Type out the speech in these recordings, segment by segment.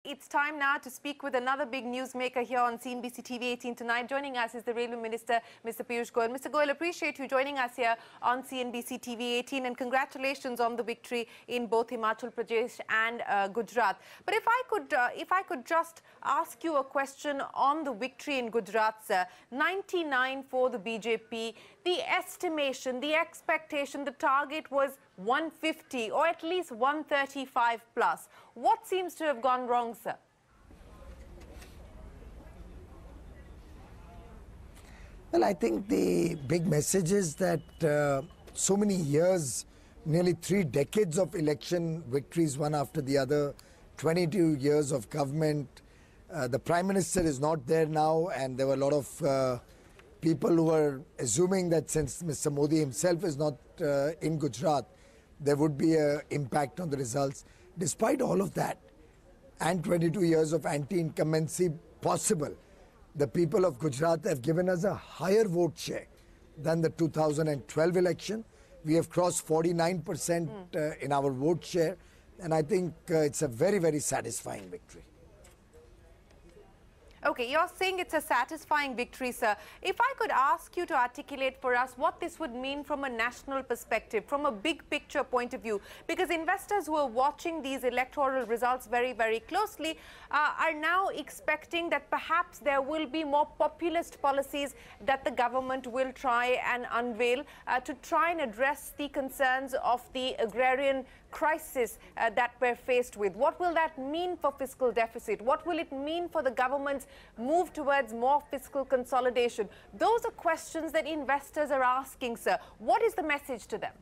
It's time now to speak with another big newsmaker here on CNBC TV18 tonight. Joining us is the Railway Minister, Mr. Piyush Goyal. Mr. Goyal, appreciate you joining us here on CNBC TV18 and congratulations on the victory in both Himachal Pradesh and Gujarat. But if I could just ask you a question on the victory in Gujarat, sir. 99 for the BJP. The estimation, the expectation, the target was 150 or at least 135 plus. What seems to have gone wrong, sir? Well, I think the big message is that so many years, nearly 3 decades of election victories, one after the other, 22 years of government. The Prime Minister is not there now, and there were a lot of people who were assuming that since Mr. Modi himself is not in Gujarat, there would be an impact on the results. Despite all of that, and 22 years of anti-incumbency possible, the people of Gujarat have given us a higher vote share than the 2012 election. We have crossed 49% in our vote share, and I think it's a very, very satisfying victory. Okay, you're saying it's a satisfying victory, sir. If I could ask you to articulate for us what this would mean from a national perspective, from a big picture point of view, because investors who are watching these electoral results very, very closely are now expecting that perhaps there will be more populist policies that the government will try and unveil to try and address the concerns of the agrarian crisis that we're faced with. What will that mean for fiscal deficit? What will it mean for the government's move towards more fiscal consolidation? Those are questions that investors are asking, sir. What is the message to them?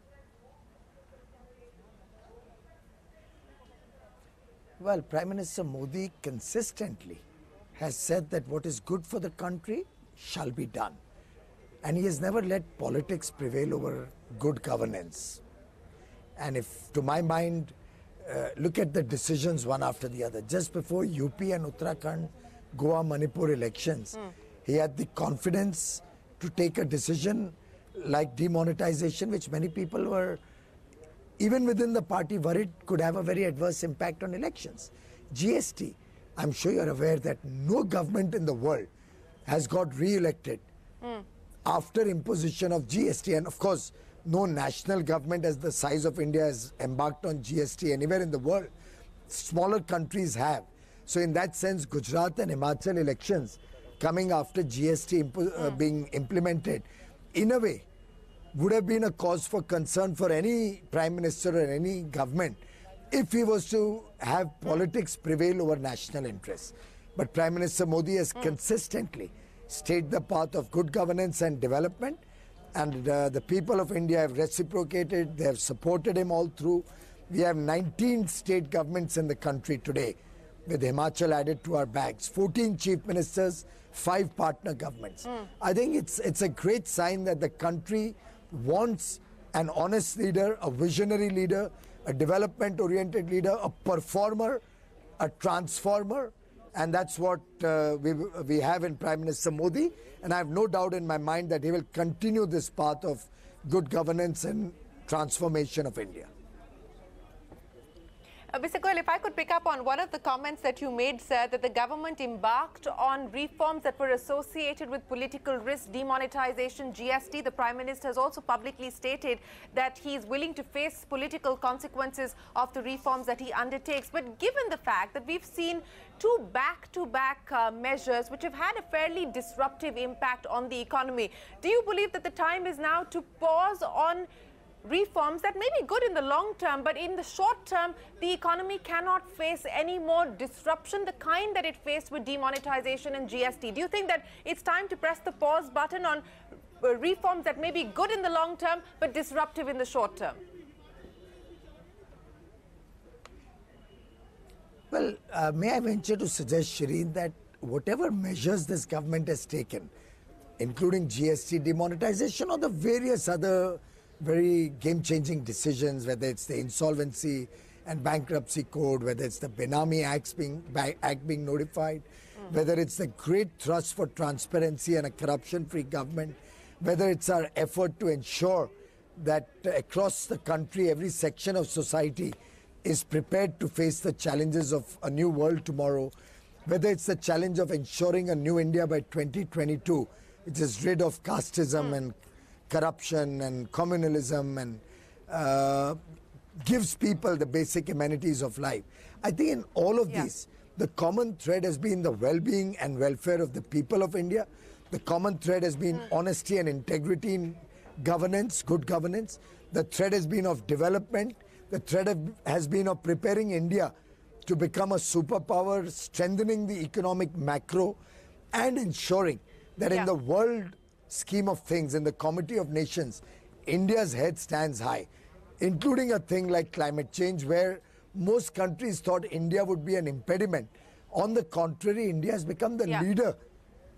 Well, Prime Minister Modi consistently has said that what is good for the country shall be done. And he has never let politics prevail over good governance. And if, to my mind, look at the decisions one after the other. Just before UP and Uttarakhand, Goa, Manipur elections, he had the confidence to take a decision like demonetization, which many people were, even within the party, worried could have a very adverse impact on elections. GST, I'm sure you're aware that no government in the world has got re-elected after imposition of GST. And of course, no national government as the size of India has embarked on GST anywhere in the world. Smaller countries have. So in that sense, Gujarat and Himachal elections coming after GST being implemented, in a way, would have been a cause for concern for any Prime Minister or any government if he was to have politics prevail over national interests. But Prime Minister Modi has consistently stayed the path of good governance and development. And the people of India have reciprocated, they have supported him all through. We have 19 state governments in the country today, with Himachal added to our bags, 14 chief ministers, 5 partner governments. I think it's a great sign that the country wants an honest leader, a visionary leader, a development-oriented leader, a performer, a transformer. And that's what we have in Prime Minister Modi. And I have no doubt in my mind that he will continue this path of good governance and transformation of India. Mr. Goyal, if I could pick up on one of the comments that you made, sir, that the government embarked on reforms that were associated with political risk, demonetization, GST. The Prime Minister has also publicly stated that he is willing to face political consequences of the reforms that he undertakes. But given the fact that we've seen 2 back-to-back measures which have had a fairly disruptive impact on the economy, do you believe that the time is now to pause on reforms that may be good in the long term, but in the short term, the economy cannot face any more disruption, the kind that it faced with demonetization and GST? Do you think that it's time to press the pause button on reforms that may be good in the long term, but disruptive in the short term? Well, may I venture to suggest, Shereen, that whatever measures this government has taken, including GST demonetization or the various other very game-changing decisions, whether it's the insolvency and bankruptcy code, whether it's the Benami Act being notified, whether it's the great thrust for transparency and a corruption-free government, whether it's our effort to ensure that across the country, every section of society is prepared to face the challenges of a new world tomorrow, whether it's the challenge of ensuring a new India by 2022, which is rid of casteism and corruption and communalism and gives people the basic amenities of life. I think in all of these, the common thread has been the well-being and welfare of the people of India. The common thread has been honesty and integrity in governance, good governance. The thread has been of development. The thread has been of preparing India to become a superpower, strengthening the economic macro, and ensuring that in the world scheme of things, in the Committee of Nations, India's head stands high, including a thing like climate change, where most countries thought India would be an impediment. On the contrary, India has become the leader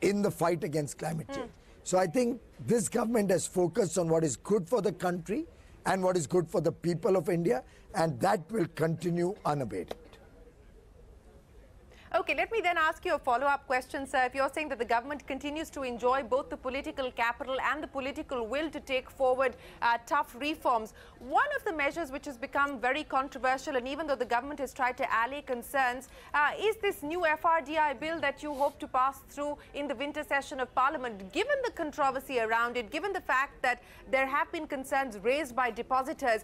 in the fight against climate change. So I think this government has focused on what is good for the country and what is good for the people of India, and that will continue unabated. Okay, let me then ask you a follow-up question, sir. If you're saying that the government continues to enjoy both the political capital and the political will to take forward tough reforms, one of the measures which has become very controversial, and even though the government has tried to allay concerns, is this new FRDI bill that you hope to pass through in the winter session of Parliament. Given the controversy around it, given the fact that there have been concerns raised by depositors,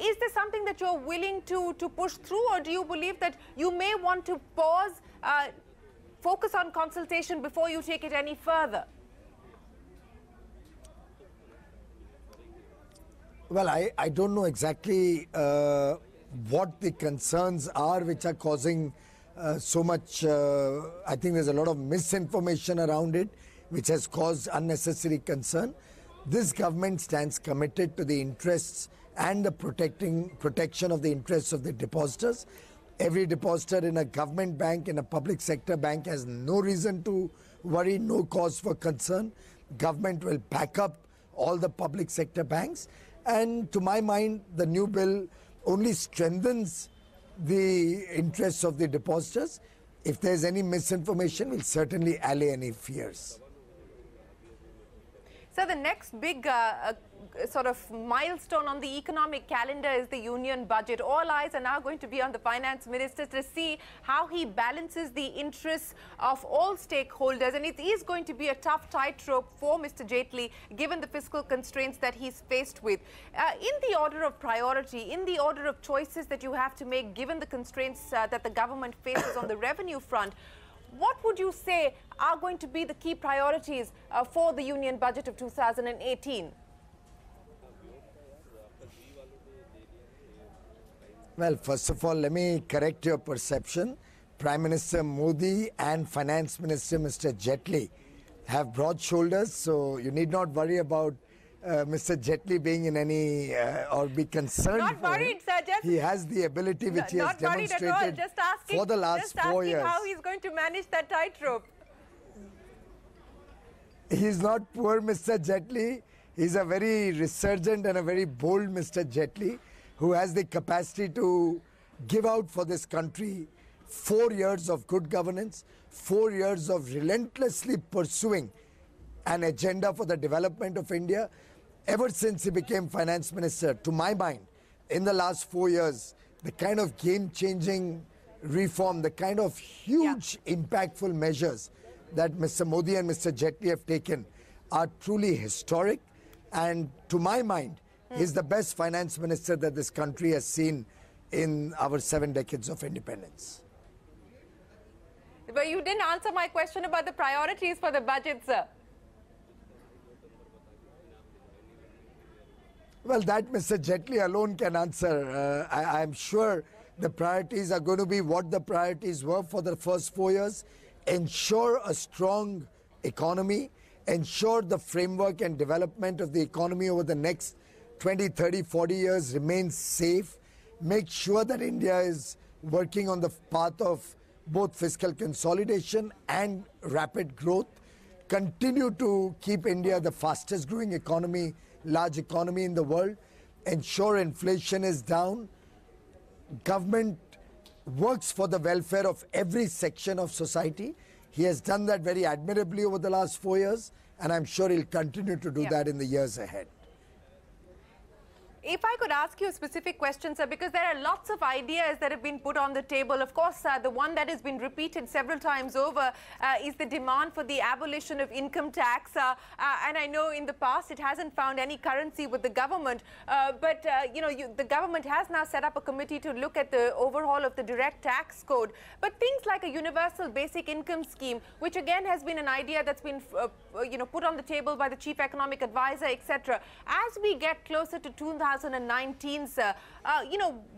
is this something that you're willing to push through, or do you believe that you may want to pause, focus on consultation before you take it any further? Well, I don't know exactly what the concerns are which are causing so much. I think there's a lot of misinformation around it, which has caused unnecessary concern. This government stands committed to the interests and the protection of the interests of the depositors. Every depositor in a government bank, in a public sector bank, has no reason to worry, no cause for concern. Government will back up all the public sector banks. And to my mind, the new bill only strengthens the interests of the depositors. If there's any misinformation, we'll certainly allay any fears. So the next big sort of milestone on the economic calendar is the union budget. All eyes are now going to be on the finance minister to see how he balances the interests of all stakeholders. And it is going to be a tough tightrope for Mr. Jaitley, given the fiscal constraints that he's faced with. In the order of priority, in the order of choices that you have to make, given the constraints that the government faces on the revenue front, what would you say are going to be the key priorities for the union budget of 2018? Well, first of all, let me correct your perception. Prime Minister Modi and Finance Minister Mr. Jaitley have broad shoulders, so you need not worry about Mr. Jaitley being in any or be concerned. Not worried, sir. Just he has the ability which he has demonstrated for the last 4 years. How he's going to manage that tightrope. He's not poor, Mr. Jaitley. He's a very resurgent and a very bold Mr. Jaitley, who has the capacity to give out for this country 4 years of good governance, 4 years of relentlessly pursuing an agenda for the development of India. Ever since he became finance minister, to my mind, in the last 4 years, the kind of game-changing reform, the kind of huge impactful measures that Mr. Modi and Mr. Jaitley have taken are truly historic. And to my mind, he's the best finance minister that this country has seen in our 7 decades of independence. But you didn't answer my question about the priorities for the budget, sir. Well, that Mr. Jaitley alone can answer. I'm sure the priorities are going to be what the priorities were for the first 4 years. Ensure a strong economy, ensure the framework and development of the economy over the next 20, 30, 40 years remains safe. Make sure that India is working on the path of both fiscal consolidation and rapid growth. Continue to keep India the fastest growing economy, large economy in the world. Ensure inflation is down. Government works for the welfare of every section of society. He has done that very admirably over the last 4 years, and I'm sure he'll continue to do that in the years ahead. If I could ask you a specific question, sir, because there are lots of ideas that have been put on the table. Of course, the one that has been repeated several times over is the demand for the abolition of income tax. And I know in the past it hasn't found any currency with the government. But the government has now set up a committee to look at the overhaul of the direct tax code. But things like a universal basic income scheme, which again has been an idea that's been put on the table by the chief economic advisor, etc. As we get closer to 2019, sir,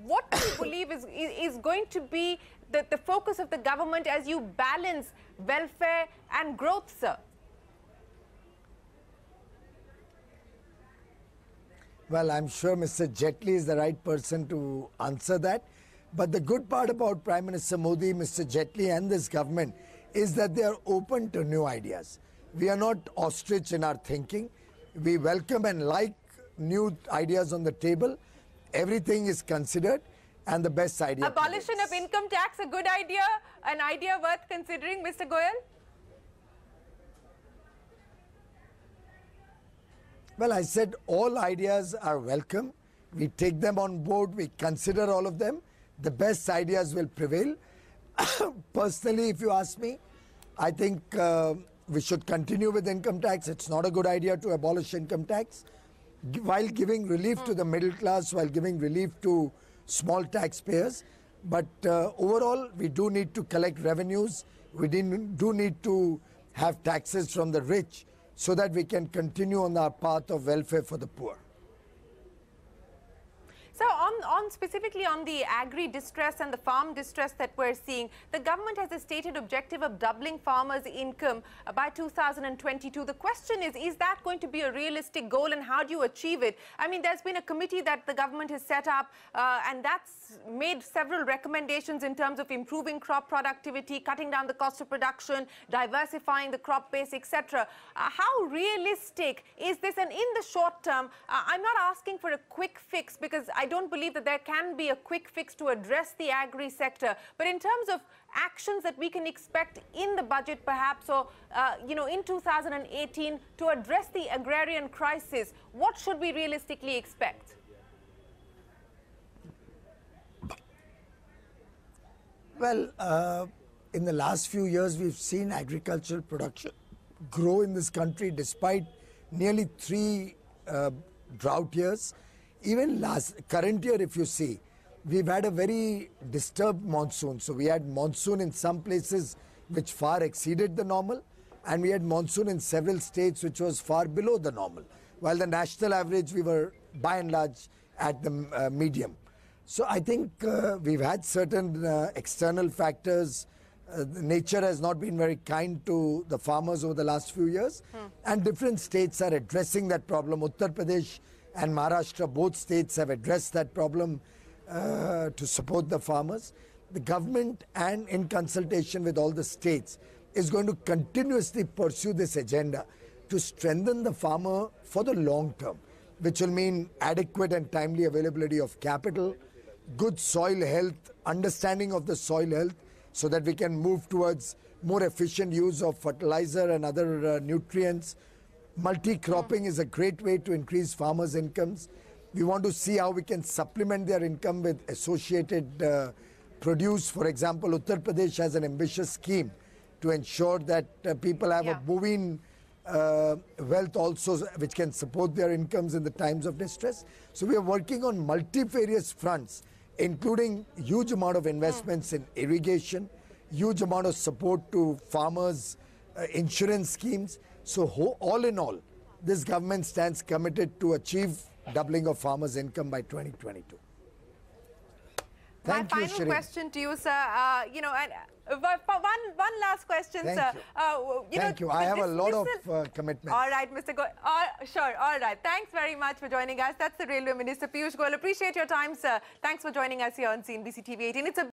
what do you believe is going to be the focus of the government as you balance welfare and growth, sir? Well, I'm sure Mr. Jaitley is the right person to answer that. But the good part about Prime Minister Modi, Mr. Jaitley and this government is that they are open to new ideas. We are not ostrich in our thinking. We welcome and like new ideas on the table. Everything is considered and the best idea. Abolition of income tax, a good idea, an idea worth considering, Mr. Goyal? Well, I said all ideas are welcome. We take them on board. We consider all of them. The best ideas will prevail. Personally, if you ask me, I think we should continue with income tax. It's not a good idea to abolish income tax. While giving relief to the middle class, while giving relief to small taxpayers. But overall, we do need to collect revenues. We do need to have taxes from the rich so that we can continue on our path of welfare for the poor. So specifically on the agri-distress and the farm distress that we're seeing, the government has a stated objective of doubling farmers' income by 2022. The question is that going to be a realistic goal, and how do you achieve it? I mean, there's been a committee that the government has set up and that's made several recommendations in terms of improving crop productivity, cutting down the cost of production, diversifying the crop base, etc. How realistic is this? And in the short term, I'm not asking for a quick fix, because I don't believe that there can be a quick fix to address the agri sector. But in terms of actions that we can expect in the budget perhaps, or in 2018 to address the agrarian crisis, what should we realistically expect? Well, in the last few years, we've seen agricultural production grow in this country despite nearly 3 drought years. Even current year, if you see, we've had a very disturbed monsoon. So we had monsoon in some places which far exceeded the normal, and we had monsoon in several states which was far below the normal. While the national average, we were by and large at the medium. So I think we've had certain external factors. Nature has not been very kind to the farmers over the last few years, and different states are addressing that problem. Uttar Pradesh and Maharashtra, both states have addressed that problem to support the farmers. The government, and in consultation with all the states, is going to continuously pursue this agenda to strengthen the farmer for the long term, which will mean adequate and timely availability of capital, good soil health, understanding of the soil health, so that we can move towards more efficient use of fertilizer and other nutrients. Multi-cropping is a great way to increase farmers' incomes. We want to see how we can supplement their income with associated produce. For example, Uttar Pradesh has an ambitious scheme to ensure that people have a bovine wealth also, which can support their incomes in the times of distress. So we are working on multifarious fronts, including huge amount of investments in irrigation, huge amount of support to farmers, insurance schemes. So all in all, this government stands committed to achieve doubling of farmers' income by 2022. My final question to you, sir, one last question, sir. Thank you. I have a lot of commitments. All right, Mr. Goyal. Sure. All right. Thanks very much for joining us. That's the Railway Minister, Piyush Goyal. Appreciate your time, sir. Thanks for joining us here on CNBC TV18. It's a